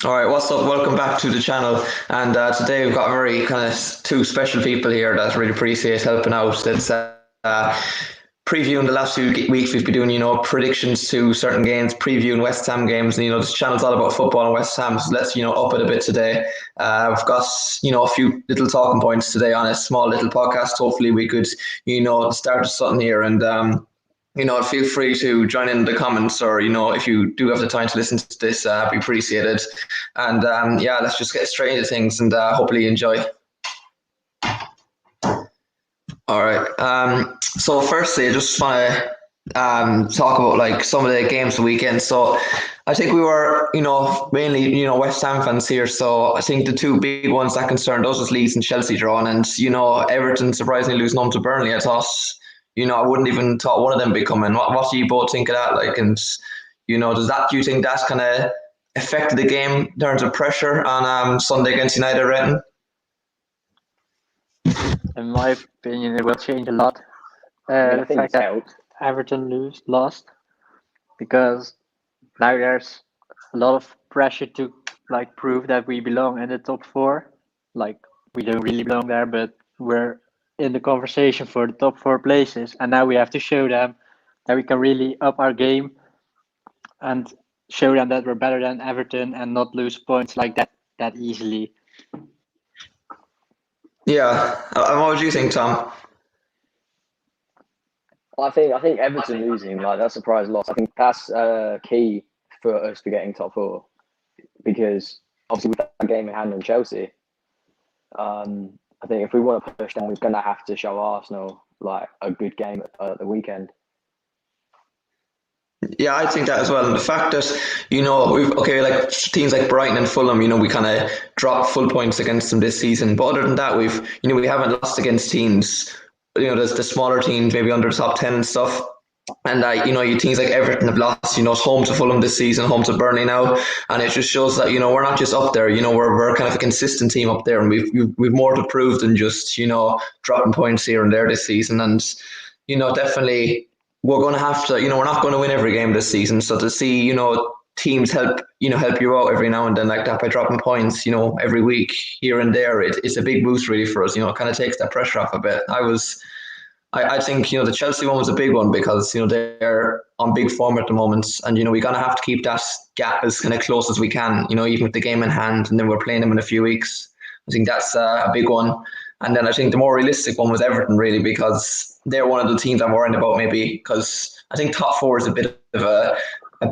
All right, what's up? Welcome back to the channel. And today we've got very kind of two special people here that really appreciate helping out. It's uh, previewing the last few weeks. We've been doing, predictions to certain games, previewing West Ham games. And, this channel's all about football and West Ham. So let's, up it a bit today. We've got, a few little talking points today on a small little podcast. Hopefully we could, start something here. And, feel free to join in the comments, or if you do have the time to listen to this, be appreciated. And yeah, let's just get straight into things, and hopefully you enjoy. All right. So firstly, I just want to talk about like some of the games of the weekend. So I think we were, mainly, West Ham fans here. So I think the two big ones that concerned us was Leeds and Chelsea drawing, and Everton surprisingly losing home to Burnley. I thought, I wouldn't even thought one of them be coming. What do you both think of that? Like, and do you think that kind of affected the game in terms of pressure on Sunday against United, Renton? In my opinion, it will change a lot. The think fact it's that helped. Everton lost, because now there's a lot of pressure to like prove that we belong in the top four. Like we don't really belong there, but we're in the conversation for the top four places, and now we have to show them that we can really up our game and show them that we're better than Everton and not lose points like that easily. Yeah. What would you think, Tom? I think Everton losing, like, that's a surprise loss. I think that's key for us to getting top four, because obviously with that game in hand on Chelsea, I think if we want to push, then we're going to have to show Arsenal like a good game at the weekend. Yeah, I think that as well. And the fact that, like teams like Brighton and Fulham, we kind of dropped full points against them this season. But other than that, we haven't lost against teams, there's the smaller teams, maybe under the top 10 and stuff. And, you teams like Everton have lost, home to Fulham this season, home to Burnley now. And it just shows that, we're not just up there, we're kind of a consistent team up there. And we've more to prove than just, dropping points here and there this season. And, definitely we're going to have to, we're not going to win every game this season. So to see, teams help you out every now and then like that by dropping points, every week here and there, it's a big boost really for us. It kind of takes that pressure off a bit. I think, the Chelsea one was a big one because, they're on big form at the moment. And, we're going to have to keep that gap as kind of close as we can, even with the game in hand. And then we're playing them in a few weeks. I think that's a big one. And then I think the more realistic one was Everton, really, because they're one of the teams I'm worried about, maybe, because I think top four is a bit of a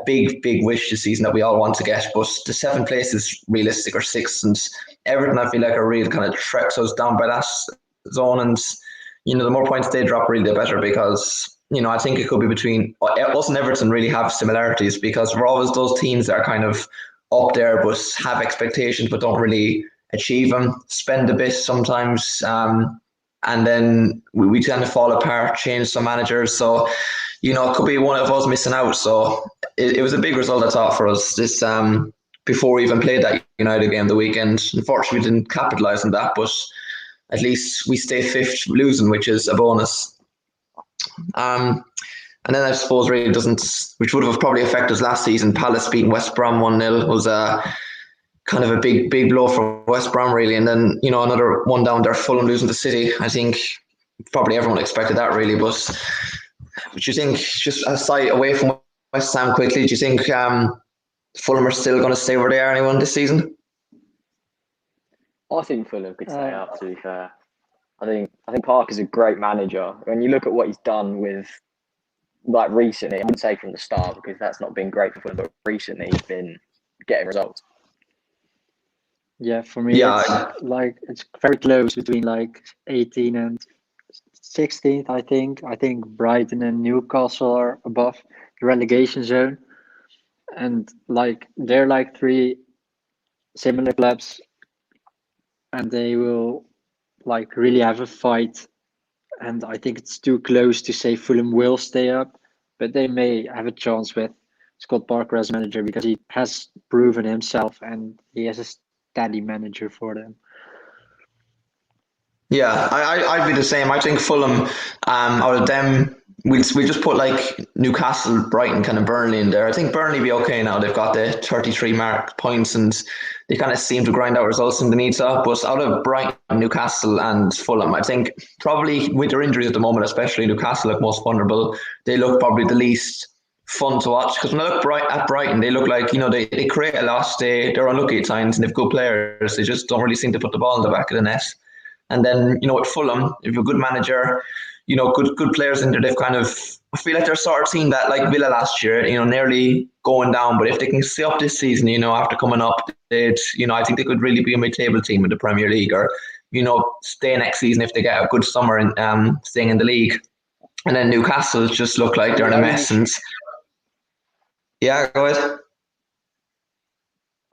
big, big wish this season that we all want to get. But the seventh place is realistic, or sixth. And Everton, I feel like, are really kind of threat us down by that zone. And, the more points they drop, really, the better, because, I think it could be between us and Everton really have similarities, because we're always those teams that are kind of up there but have expectations but don't really achieve them, spend a bit sometimes, and then we tend to fall apart, change some managers. So, it could be one of us missing out. So it was a big result, I thought, for us this before we even played that United game the weekend. Unfortunately, we didn't capitalise on that, but at least we stay fifth losing, which is a bonus. And then I suppose really doesn't, which would have probably affected us last season. Palace beating West Brom 1-0 was kind of a big blow for West Brom, really. And then, another one down there, Fulham losing to City. I think probably everyone expected that, really. But do you think, just aside away from West Ham quickly, do you think Fulham are still going to stay where they are anyone this season? I think Fulham could stay up, to be fair. I think Parker's a great manager. When you look at what he's done with, like, recently, I wouldn't say from the start, because that's not been great for Fulham, but recently he's been getting results. Yeah, for me, it's very close between like 18 and 16th, I think. I think Brighton and Newcastle are above the relegation zone. And like they're like three similar clubs, and they will like really have a fight. And I think it's too close to say Fulham will stay up, but they may have a chance with Scott Parker as manager, because he has proven himself and he has a steady manager for them. Yeah, I'd be the same. I think Fulham, out of them, we'll just put like Newcastle, Brighton, kind of Burnley in there. I think Burnley will be okay now. They've got the 33 mark points and they kind of seem to grind out results in the needs of. But out of Brighton, Newcastle, and Fulham, I think probably with their injuries at the moment, especially Newcastle look most vulnerable. They look probably the least fun to watch because when I look at Brighton, they look like they create a lot. They're unlucky at times and they've good players. They just don't really seem to put the ball in the back of the net. And then with Fulham, if you're a good manager, good players in there, they've kind of, I feel like they're sort of team that like Villa last year, nearly going down. But if they can stay up this season, after coming up, I think they could really be a mid-table team in the Premier League, or stay next season if they get a good summer and staying in the league. And then Newcastle just look like they're in a mess. And yeah, go ahead.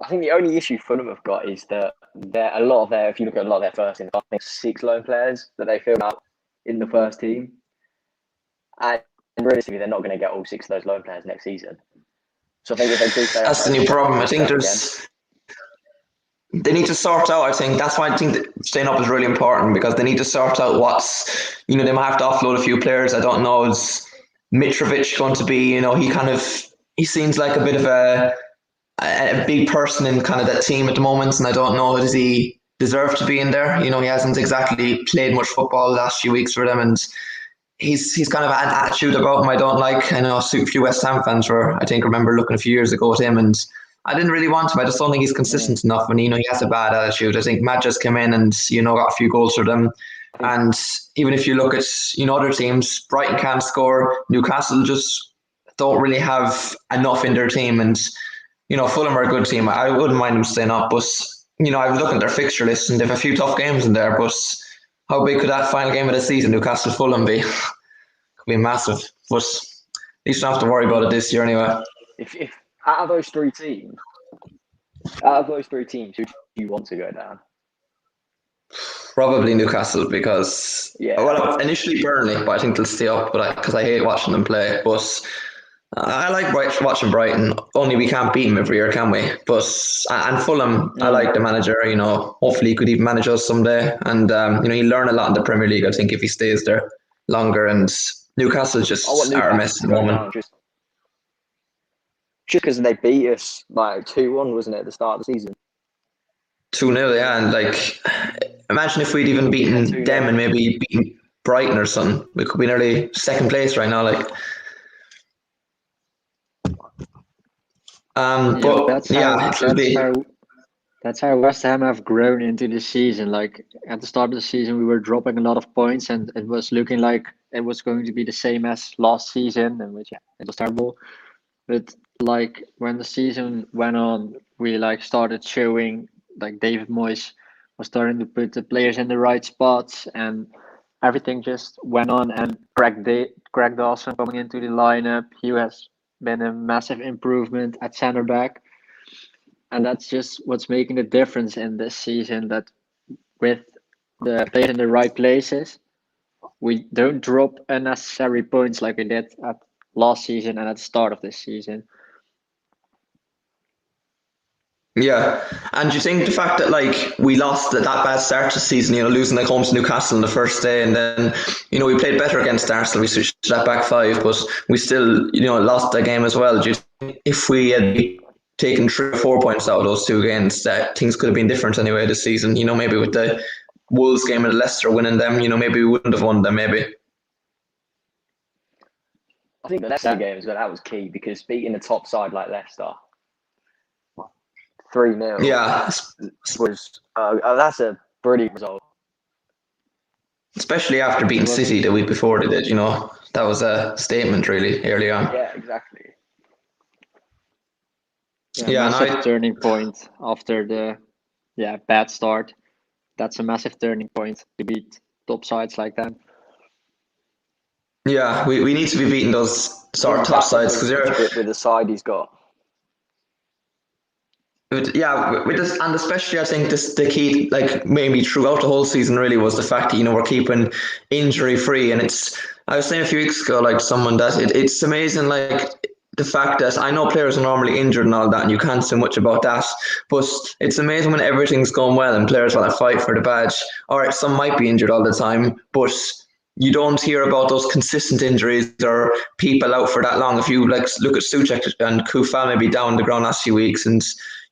I think the only issue Fulham have got is that if you look at a lot of their first team, I think 6 loan players that they filled out in the first team. And realistically, they're not going to get all 6 of those loan players next season. So I think if they do stay that's the new problem. I think they need to sort out, I think that's why I think that staying up is really important, because they need to sort out what's, they might have to offload a few players. I don't know, is Mitrovic going to be, he seems like a bit of a big person in kind of that team at the moment, and I don't know, does he deserve to be in there? He hasn't exactly played much football the last few weeks for them, and he's kind of an attitude about him I don't like. I know a few West Ham fans remember looking a few years ago at him, and I didn't really want him. I just don't think he's consistent enough, and he has a bad attitude. I think Matt just came in and got a few goals for them. And even if you look at other teams, Brighton can't score, Newcastle just don't really have enough in their team, and Fulham are a good team. I wouldn't mind them staying up, but I was looking at their fixture list and they have a few tough games in there. But how big could that final game of the season, Newcastle Fulham, be? Could be massive. But at least you don't have to worry about it this year anyway. If out of those three teams, who do you want to go down? Probably Newcastle, because initially Burnley, but I think they'll stay up. But because I hate watching them play, but I like watching Brighton. Only we can't beat them every year, can we? But and Fulham, I like the manager. Hopefully he could even manage us someday. And he'll learn a lot in the Premier League, I think, if he stays there longer. And Newcastle just are a mess at the moment. Just because they beat us like 2-1, wasn't it, at the start of the season? 2-0, yeah. And imagine if we'd even beaten them and maybe beaten Brighton or something. We could be nearly second place right now. That's how West Ham have grown into the season. Like at the start of the season, we were dropping a lot of points, and it was looking like it was going to be the same as last season, and which it was terrible. But like when the season went on, we started showing David Moyes was starting to put the players in the right spots, and everything just went on. And Greg Dawson coming into the lineup, he has been a massive improvement at center back, and that's just what's making the difference in this season, that with the players in the right places, we don't drop unnecessary points like we did at last season and at the start of this season. Yeah, and you think the fact that we lost that bad start to the season, losing home to Newcastle on the first day, and then we played better against Arsenal, we switched to that back 5, but we still lost that game as well. Do you think if we had taken 3 or 4 points out of those 2 games, that things could have been different anyway this season? Maybe with the Wolves game and Leicester winning them, maybe we wouldn't have won them. Maybe. I think the Leicester game that was key, because beating a top side like Leicester 3-0. Yeah, was that's a brilliant result. Especially after beating City the week before they did, that was a statement really early on. Yeah, exactly. Massive turning point after the bad start. That's a massive turning point to beat top sides like that. Yeah, we need to be beating those sort of top sides, because they're with the side he's got. With this, and especially I think the key, maybe throughout the whole season, really was the fact that we're keeping injury free. And I was saying a few weeks ago, someone that it's amazing, the fact that I know players are normally injured and all that, and you can't say much about that, but it's amazing when everything's going well and players want to fight for the badge. All right, some might be injured all the time, but you don't hear about those consistent injuries or people out for that long. If you like look at Souček and Kufal maybe down the ground last few weeks, and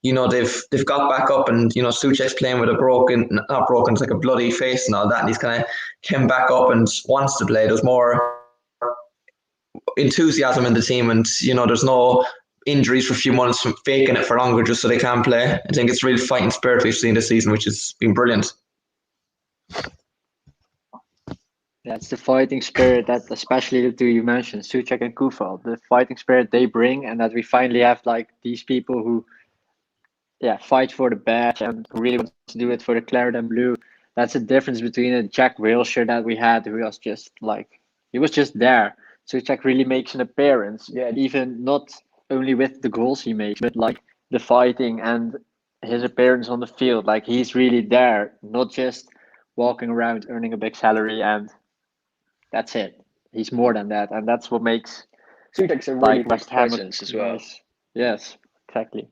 they've got back up, and Souček's playing with not broken, it's like a bloody face and all that, and he's kind of came back up and wants to play. There's more enthusiasm in the team, and there's no injuries for a few months from faking it for longer just so they can play. I think it's real fighting spirit we've seen this season, which has been brilliant. That's the fighting spirit that, especially the two you mentioned, Souček and Kufal, the fighting spirit they bring, and that we finally have like these people who fight for the badge and really want to do it for the claret and blue. That's the difference between a Jack Wilshere that we had, who was just like, he was just there. Souček really makes an appearance, even not only with the goals he makes, but like the fighting and his appearance on the field. Like, he's really there, not just walking around earning a big salary and that's it. He's more than that, and that's what makes Souček's a really big presence as well. Yes, exactly.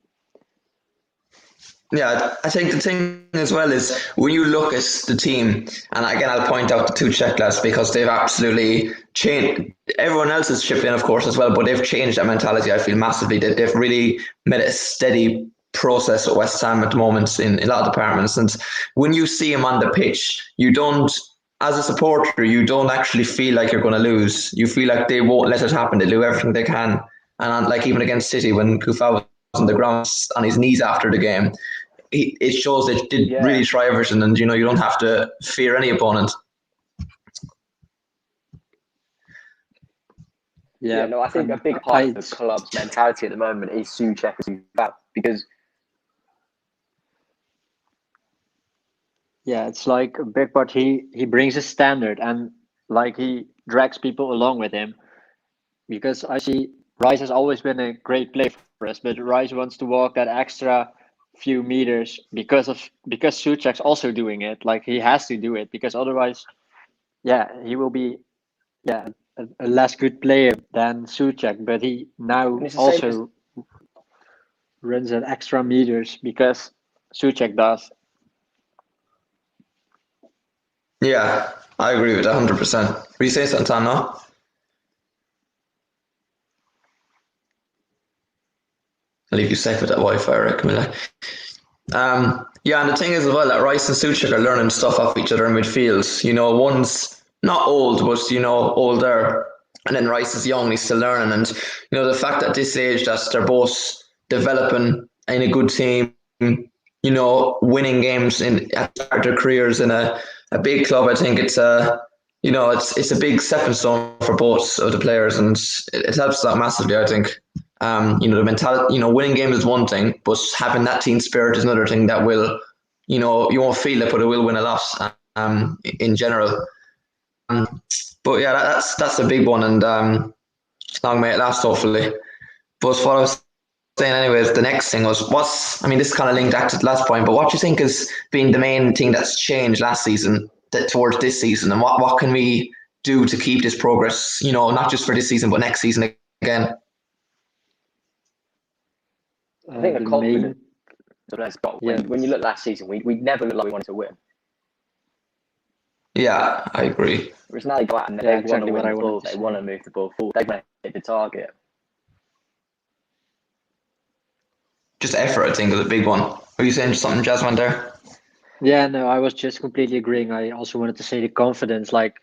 Yeah, I think the thing as well is when you look at the team, and again I'll point out the two Czech lads because they've absolutely changed. Everyone else has chipped in, of course, as well, but they've changed that mentality, I feel, massively. They've really made it a steady process at West Ham at the moment in a lot of departments. And when you see them on the pitch, you don't, as a supporter, you don't actually feel like you're going to lose. You feel like they won't let it happen. They do everything they can. And like even against City, when Kufal was on the ground on his knees after the game, it shows they did really try everything, and you don't have to fear any opponent. Yeah, no, I think a big part of the club's mentality at the moment is Souček, because it's like a big part. He brings a standard, and like he drags people along with him, because I see Rice has always been a great player for us, but Rice wants to walk that extra few meters because Souček's also doing it. Like, he has to do it, because otherwise he will be a less good player than Souček, but he now also runs at extra meters because Souček does. Yeah, I agree with that 100%. Will you say something, Tom, no? I'll leave you safe with that Wi-Fi, I reckon. And the thing is as well that Rice and Souček are learning stuff off each other in midfield. One's not old, but older, and then Rice is young, he's still learning. And the fact that at this age that they're both developing in a good team, winning games at their careers in a big club, I think it's it's a big stepping stone for both of the players, and it helps that massively, I think. The mentality, winning games is one thing, but having that team spirit is another thing that will, you won't feel it, but it will win a lot in general. But that's a big one, and long may it last, hopefully. But what I was saying anyways, the next thing was, this is kind of linked back to the last point, but what do you think has been the main thing that's changed last season towards this season, and what can we do to keep this progress, not just for this season, but next season again? I think the confidence when you look last season, we never looked like we wanted to win. Yeah, I agree. Whereas now they go out and they want to win the ball, they want to move the ball forward, they want to hit the target. Just effort, I think, is a big one. Were you saying something, Jasmine, there? Yeah, no, I was just completely agreeing. I also wanted to say the confidence, like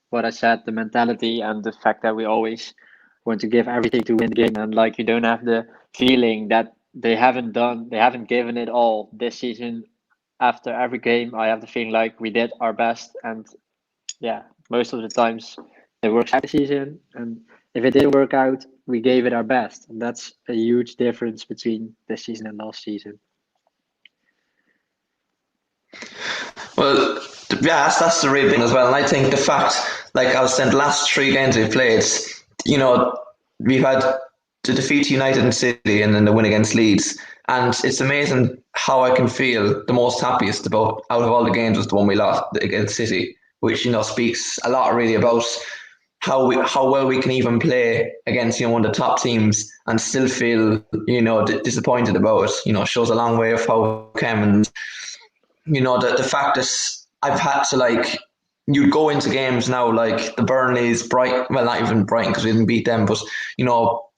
what I said, the mentality, and the fact that we always want to give everything to win the game, and like you don't have the feeling that they haven't given it all this season. After every game, I have the feeling like we did our best, and most of the times it works out the season, and if it didn't work out, we gave it our best, and that's a huge difference between this season and last season. Well, that's the real thing as well, and I think the fact, like I was saying, the last 3 games we've played, we've had to defeat United and City and then the win against Leeds. And it's amazing how I can feel the most happiest out of all the games was the one we lost against City, which, speaks a lot really about how well we can even play against, one of the top teams and still feel, disappointed about it. Shows a long way of how it came. And, the fact that I've had to you'd go into games now like the Burnleys, Brighton, well, not even Brighton because we didn't beat them, but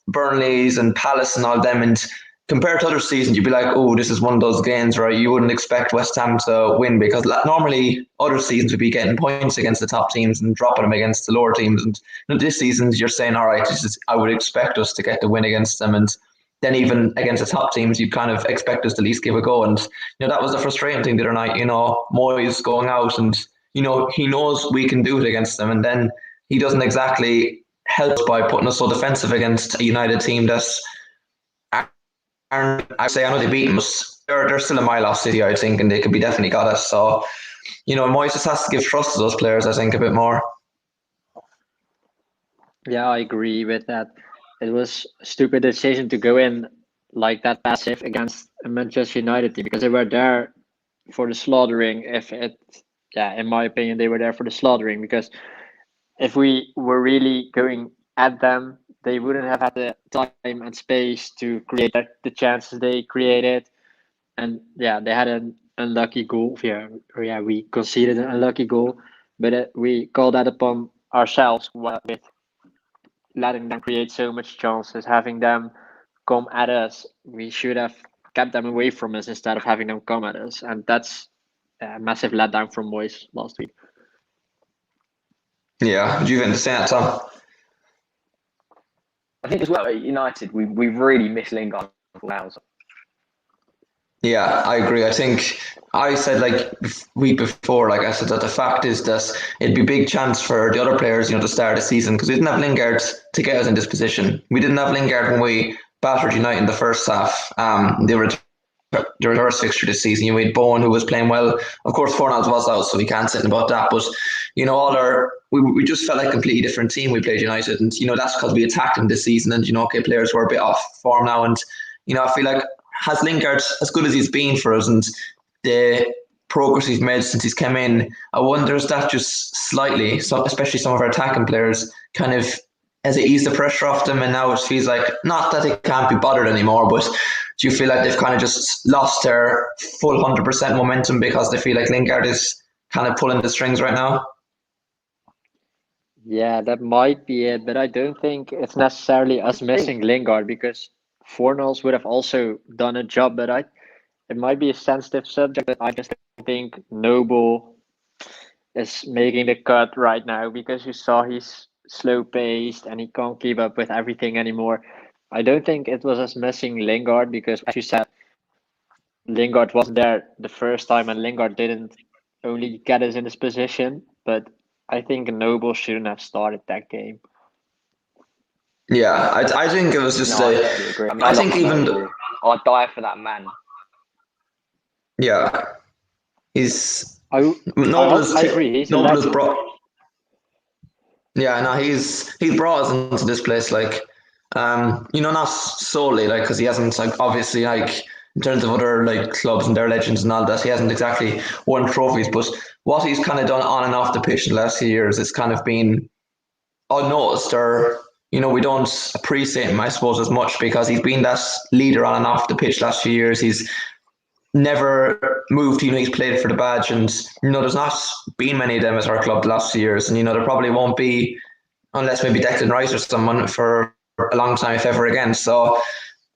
Burnleys and Palace and all them, and compared to other seasons, you'd be like, oh, this is one of those games where you wouldn't expect West Ham to win, because normally other seasons would be getting points against the top teams and dropping them against the lower teams. And this season, you're saying, all right, I would expect us to get the win against them. And then even against the top teams, you'd kind of expect us to at least give a go. And that was the frustrating thing the other night. Moyes going out, and he knows we can do it against them, and then he doesn't exactly help by putting us so defensive against a United team that's. And I say, I know they beat them, but they're still a mile off City, I think, and they could be definitely got us. So, Moyes just has to give trust to those players, I think, a bit more. Yeah, I agree with that. It was a stupid decision to go in like that passive against a Manchester United team, because they were there for the slaughtering. In my opinion, they were there for the slaughtering, because if we were really going at them, they wouldn't have had the time and space to create the chances they created. And they had an unlucky goal. We conceded an unlucky goal, but we called that upon ourselves with letting them create so much chances, having them come at us. We should have kept them away from us instead of having them come at us. And that's a massive letdown from Moyes last week. Yeah, do you think the same, Tom? I think as well at United, we've really missed Lingard now. Yeah, I agree. I think I said week before, I said that the fact is that it'd be a big chance for the other players, to start the season, because we didn't have Lingard to get us in this position. We didn't have Lingard when we battered United in the first half. The reverse fixture this season. We had Bowen, who was playing well. Of course, Fornals was out, so we can't say anything about that. But we just felt like a completely different team. We played United, and that's because we attacked them this season. And players were a bit off form now, and I feel like has Lingard, as good as he's been for us, and the progress he's made since he's come in, I wonder is that just slightly, especially some of our attacking players, kind of has it eased the pressure off them, and now it feels like not that they can't be bothered anymore, but do you feel like they've kind of just lost their full 100% momentum because they feel like Lingard is kind of pulling the strings right now? Yeah, that might be it, but I don't think it's necessarily us missing Lingard, because Fornals would have also done a job, but it might be a sensitive subject, but I just think Noble is making the cut right now, because you saw he's slow-paced and he can't keep up with everything anymore. I don't think it was us missing Lingard, because as you said, Lingard wasn't there the first time, and Lingard didn't only get us in this position, but I think Noble shouldn't have started that game. Yeah, I think it was just I agree. I think even I'd die for that man. Yeah, I agree. He's Noble has brought. Yeah, no, he's brought us into this place not solely because he hasn't obviously in terms of other clubs and their legends and all that, he hasn't exactly won trophies, but what he's kind of done on and off the pitch in the last few years, it's kind of been unnoticed, or we don't appreciate him, I suppose, as much, because he's been that leader on and off the pitch last few years. He's never moved, he's played for the badge, and there's not been many of them at our club the last few years, and there probably won't be, unless maybe Declan Rice or someone, for a long time, if ever again. So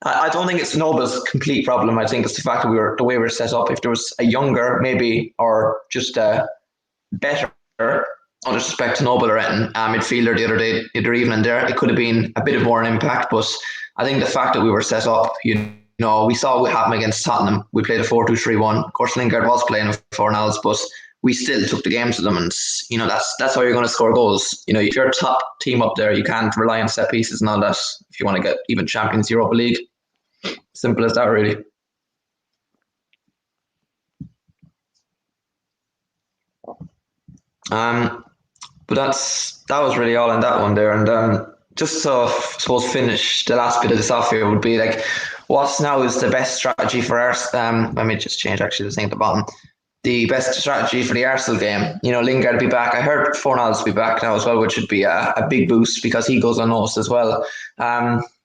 I don't think it's Noble's complete problem. I think it's the fact that the way we're set up. If there was a younger, maybe, or just a better, all disrespect to Noble or anything, midfielder the other evening there, it could have been a bit of more an impact. But I think the fact that we were set up, we saw what happened against Tottenham. We played a 4-2-3-1. Of course, Lingard was playing with Fornals, but we still took the game to them, and that's how you're going to score goals. If you're a top team up there, you can't rely on set pieces and all that if you want to get even Champions Europa League. Simple as that, really. But that was really all in that one there, and just to finish the last bit of this off here would be what now is the best strategy for Arsenal? Let me just change actually the thing at the bottom. The best strategy for the Arsenal game. Lingard will be back. I heard Fornals will be back now as well, which should be a big boost because he goes unnoticed as well.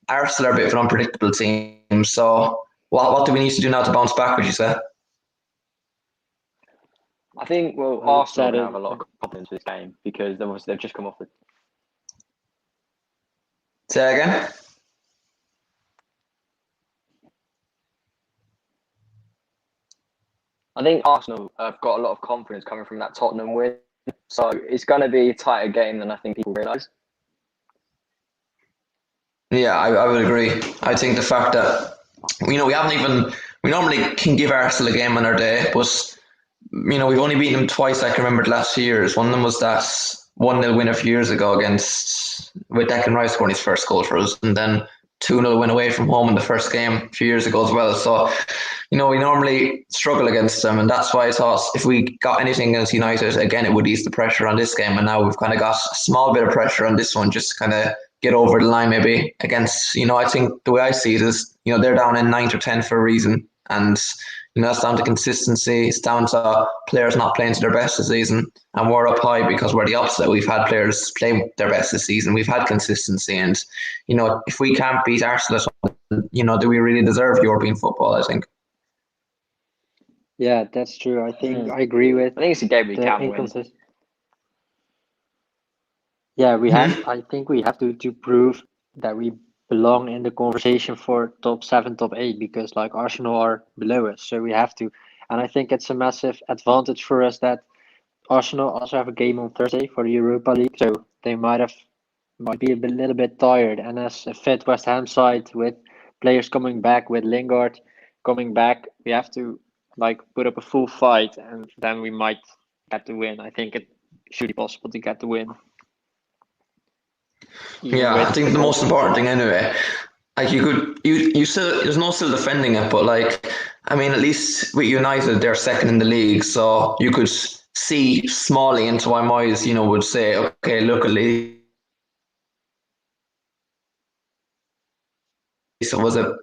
Arsenal are a bit of an unpredictable team. So what do we need to do now to bounce back, would you say? I think Arsenal will have a lot of confidence for this game because they've just come off the. Say again. I think Arsenal have got a lot of confidence coming from that Tottenham win, so it's going to be a tighter game than I think people realise. Yeah, I would agree. I think the fact that we normally can give Arsenal a game on our day, but we've only beaten them twice. I can remember the last 2 years. One of them was that 1-0 win a few years ago with Declan Rice scoring his first goal for us, and then 2-0 win away from home in the first game a few years ago as well. So, we normally struggle against them, and that's why I thought if we got anything against United, again, it would ease the pressure on this game. And now we've kind of got a small bit of pressure on this one, just to kind of get over the line maybe against, I think the way I see it is, they're down in 9th or 10th for a reason. And, that's down to consistency. It's down to players not playing to their best this season. And we're up high because we're the opposite. We've had players play their best this season. We've had consistency. And, if we can't beat Arsenal, do we really deserve European football, I think? Yeah, that's true. I think I agree with. I think it's a game we can win. Yeah, we have. I think we have to prove that we belong in the conversation for top 7, top 8, because Arsenal are below us, so we have to. And I think it's a massive advantage for us that Arsenal also have a game on Thursday for the Europa League, so they might be a little bit tired. And as a fit West Ham side with players coming back, with Lingard coming back, we have to put up a full fight, and then we might get the win. I think it should be possible to get the win. Yeah, I think the most important thing anyway, you still, there's no still defending it, but at least with United, they're second in the league, so you could see smallly into why Moyes, would say, okay, look, at least it was a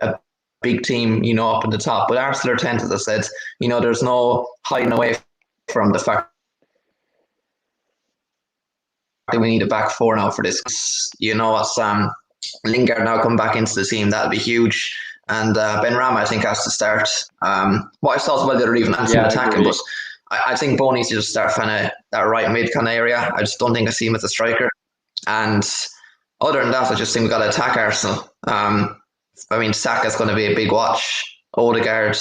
big team, up at the top, but Arsenal are 10th, as I said, there's no hiding away from the fact that we need a back four now for this. As Lingard now come back into the team, that'll be huge. And Ben Rama, I think, has to start. What I saw as well, they're even attacking, but I think Bo needs to just start kind of that right mid kind of area. I just don't think I see him as a striker. And other than that, I just think we've got to attack Arsenal. Saka's going to be a big watch. Odegaard,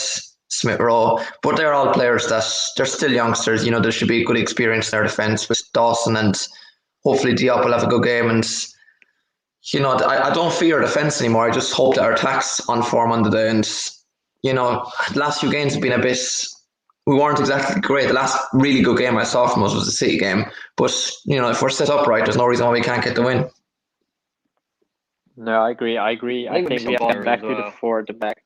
Smith Rowe, but they're all players that they're still youngsters. There should be a good experience in their defence with Dawson, and hopefully Diop will have a good game. And I don't fear defence anymore. I just hope that our attack's on form on the day. And the last few games have been a bit. We weren't exactly great. The last really good game I saw from us was the City game. But if we're set up right, there's no reason why we can't get the win. No, I agree. I think we have to get back to the 4 at the back.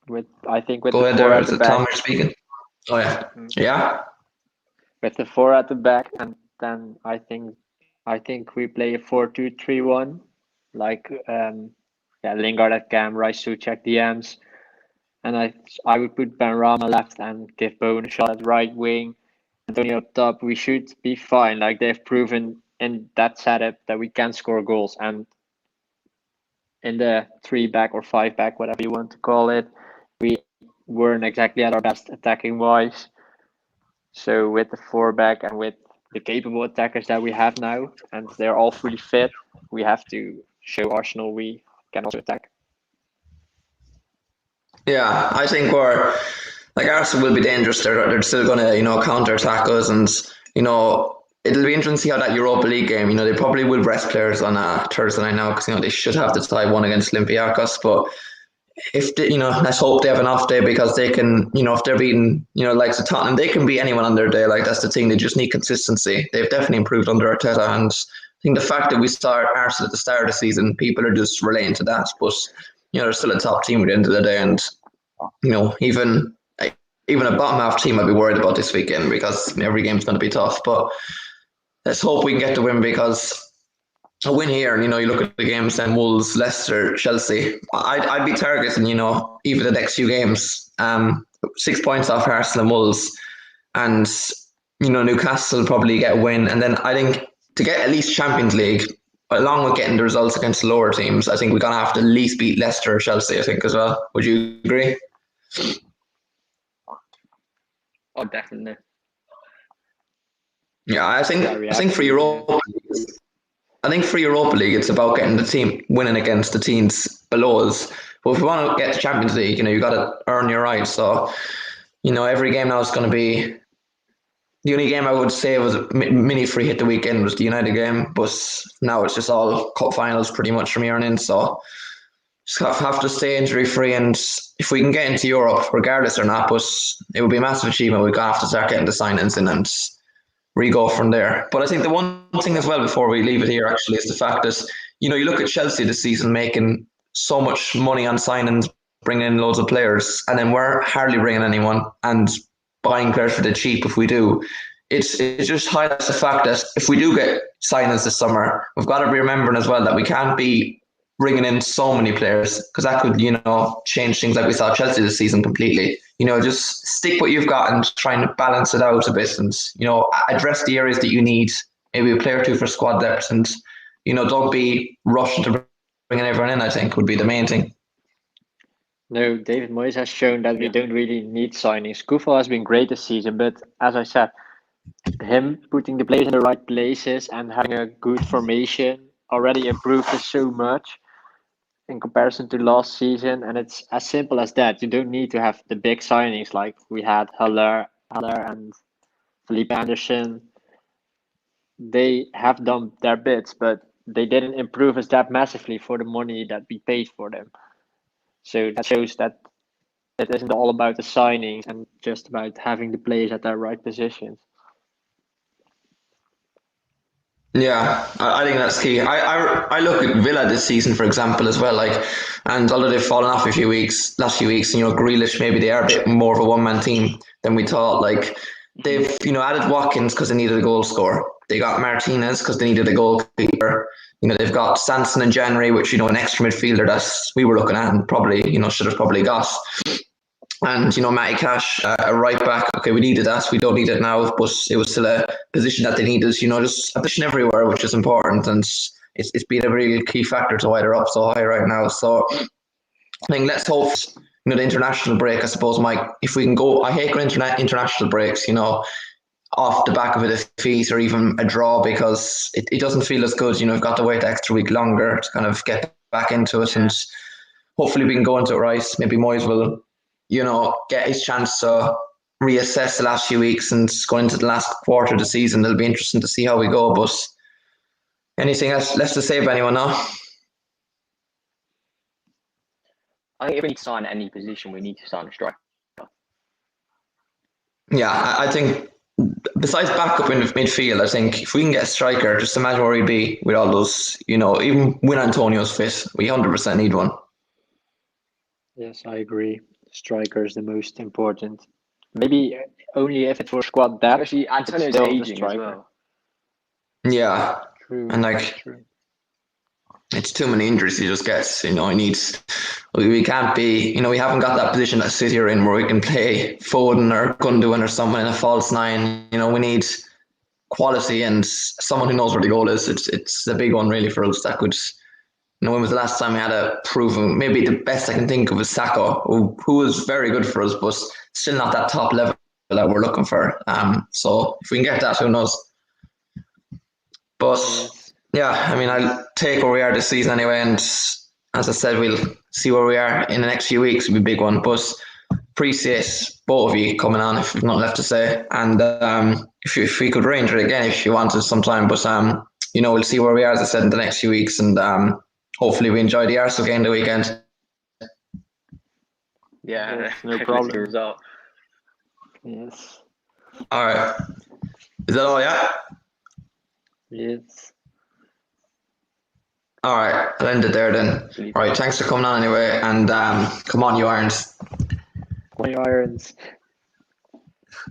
With Go the ahead 4 there, at the back. Tom, you're speaking. Oh yeah, yeah. With the 4 at the back, and then I think we play a 4-2-3-1, Lingard at cam, Rice to check DMs, and I would put Ben Rama left and give Bowen a shot at right wing. Antonio up top. We should be fine. They've proven in that setup that we can score goals, and in the 3-back or 5-back, whatever you want to call it, we weren't exactly at our best attacking wise. So with the 4-back and with the capable attackers that we have now, and they're all fully fit, we have to show Arsenal we can also attack. Yeah, I think Arsenal will be dangerous. They're still going to counter attack us, and it'll be interesting to see how that Europa League game. They probably will rest players on Thursday night now because they should have the tie 1 against Olympiacos. But if they, let's hope they have an off day, because they can, if they're beating, likes of Tottenham, they can beat anyone on their day. That's the thing. They just need consistency. They've definitely improved under Arteta, and I think the fact that we start Arsenal at the start of the season, people are just relating to that. But they're still a top team at the end of the day, and even a bottom half team I'd be worried about this weekend, because every game's going to be tough. But let's hope we can get the win, because a win here, and you look at the games, then Wolves, Leicester, Chelsea, I'd be targeting even the next few games, 6 points off Arsenal and Wolves, and Newcastle will probably get a win. And then I think to get at least Champions League, along with getting the results against the lower teams, I think we're going to have to at least beat Leicester or Chelsea, I think, as well. Would you agree? Oh, definitely. Yeah, I think for Europa, League, it's about getting the team winning against the teams below us. But if we want to get to Champions League, you got to earn your right. So, every game now is going to be. The only game I would say was a mini free hit the weekend was the United game, but now it's just all cup finals pretty much from here on in. So just have to stay injury free, and if we can get into Europe, regardless or not, but it would be a massive achievement. We're gonna have to start getting the signings in and re-go from there. But I think the one thing as well before we leave it here actually is the fact that you look at Chelsea this season making so much money on signings, bringing in loads of players, and then we're hardly bringing anyone and buying players for the cheap if we do. It just highlights the fact that if we do get signings this summer, we've got to be remembering as well that we can't be bringing in so many players because that could, change things like we saw Chelsea this season completely. Just stick what you've got and try and balance it out a bit and, address the areas that you need, maybe a player or two for squad depth and, don't be rushing to bringing everyone in, I think would be the main thing. No, David Moyes has shown that we don't really need signings. Kufal has been great this season, but as I said, him putting the players in the right places and having a good formation already improved us so much in comparison to last season. And it's as simple as that. You don't need to have the big signings like we had Haller and Felipe Anderson. They have done their bits, but they didn't improve us that massively for the money that we paid for them. So that shows that it isn't all about the signings and just about having the players at their right positions. Yeah, I think that's key. I look at Villa this season, for example, as well. And although they've fallen off last few weeks, and Grealish, maybe they are a bit more of a one-man team than we thought. They've added Watkins because they needed a goal scorer. They got Martinez because they needed a goalkeeper. They've got Sanson in January, which an extra midfielder that we were looking at and probably should have probably got. And Matty Cash, a right back. Okay, we needed that. We don't need it now, but it was still a position that they needed. Just a position everywhere, which is important, and it's been a really key factor to why they're up so high right now. So I think let's hope the international break. I suppose, Mike, if we can go. I hate going international breaks. Off the back of a defeat or even a draw because it doesn't feel as good. We've got to wait the extra week longer to kind of get back into it, and hopefully we can go into it right. Maybe Moyes will. Get his chance to reassess the last few weeks and go into the last quarter of the season. It'll be interesting to see how we go. But anything else left to say about anyone now? I think if we need to sign any position, we need to sign a striker. Yeah, I think besides backup in midfield, I think if we can get a striker, just imagine where we'd be with all those, even when Antonio's fit, we 100% need one. Yes, I agree. Striker is the most important. Maybe only if it's for squad depth. Actually, Antonio's aging as well. Yeah, True. And it's too many injuries he just gets. He needs. We can't be. We haven't got that position that City are in where we can play Foden or Gundogan or someone in a false nine. We need quality and someone who knows where the goal is. It's a big one really for us. That could. When was the last time we had a proven? Maybe the best I can think of is Saka, who was very good for us, but still not that top level that we're looking for. So if we can get that, who knows? But yeah, I'll take where we are this season anyway, and as I said, we'll see where we are in the next few weeks. It'll be a big one, but appreciate both of you coming on. If you've not left to say, and if we could arrange it again if you wanted sometime, but we'll see where we are, as I said, in the next few weeks, and hopefully we enjoy the Arsenal game the weekend. Yeah, no problem. Result. Yes. All right. Is that all? Yeah. Yes. All right. I'll end it there then. All right. Thanks for coming on anyway, and come on, you Irons. Come on, you Irons.